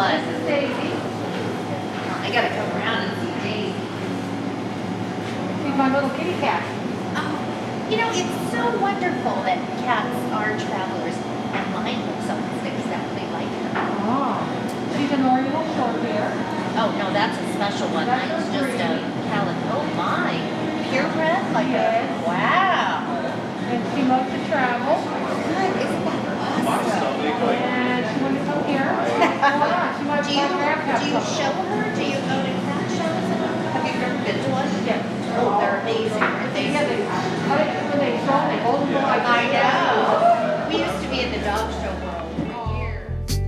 one. This is Daisy. I gotta come around and see Daisy. She's my little kitty cat. Oh, you know, it's so wonderful that cats are travelers, and mine looks almost exactly like her. Oh. She's an Oriental short hair. Oh, no, that's a special one. That's Mine's a just a breed. calico. Oh, my. Purebred? Like Yes. a, wow. And she loves to travel. Good, isn't that awesome? And she wants to come here. Hold on, she might Do you, have do you show her? Do you go to cat shows? Have you ever been to one? Yeah. Oh, they're amazing, aren't they? Yeah, when they show, they hold them like I know. We used to be in the dog show world for years.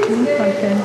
Pumpkin.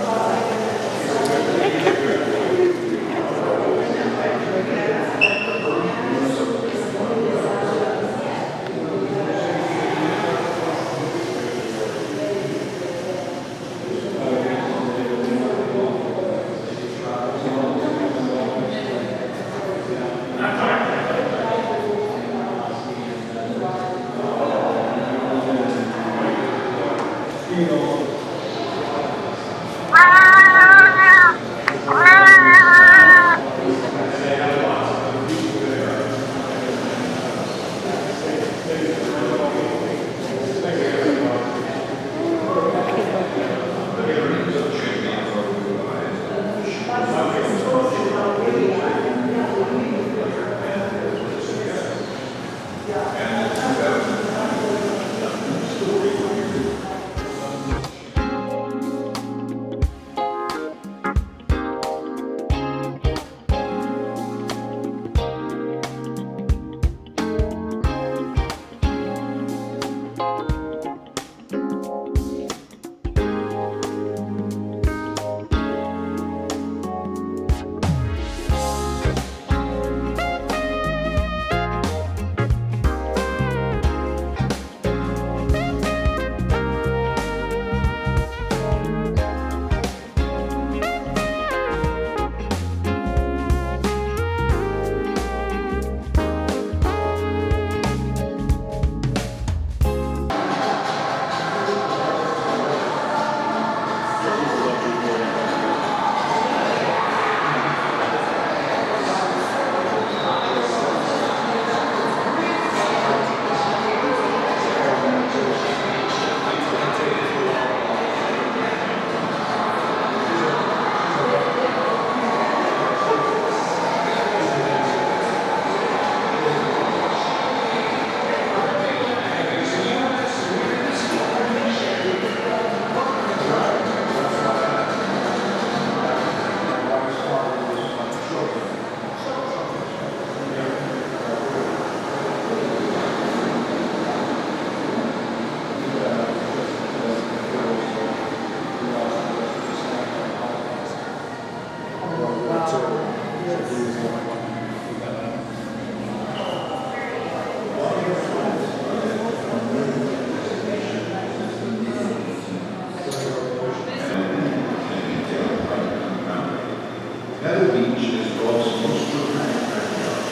Pebble Beach is Gulf's most dramatic backyard,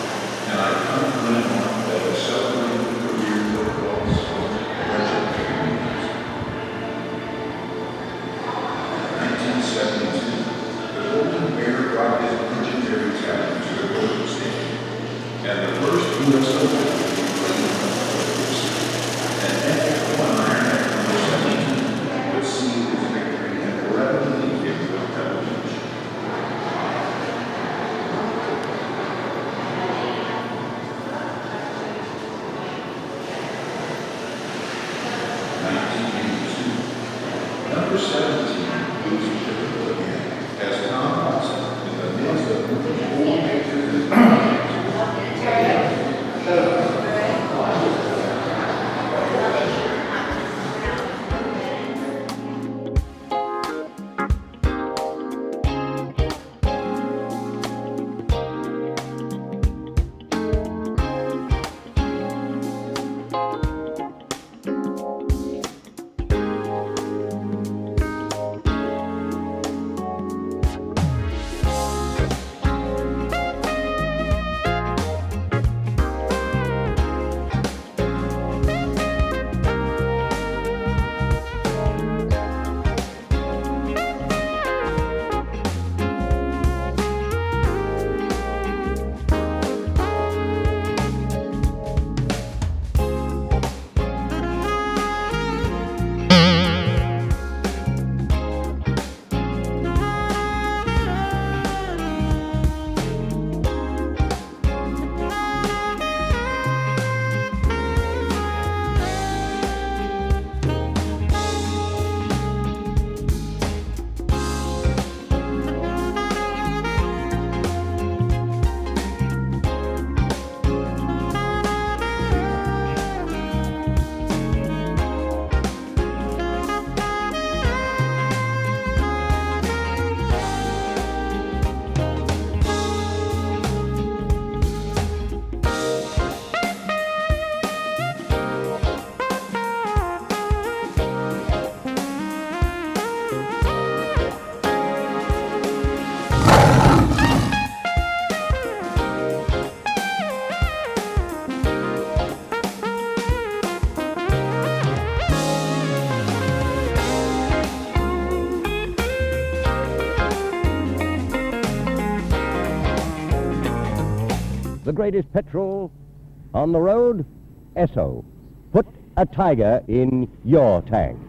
and I come from an home that has celebrated the careers of Gulf's legendary leaders. 1972, the Golden Bear brought his legendary talent to the Golden State, and the first U.S. Open was played in the Olympics. An epic one-iron at number 17 would see his victory and forever leave him with Pebble Beach. Number 17 moves to the again as Tom Watson in the midst of moving 4 major the greatest petrol on the road? Esso. Put a Tiger in your tank.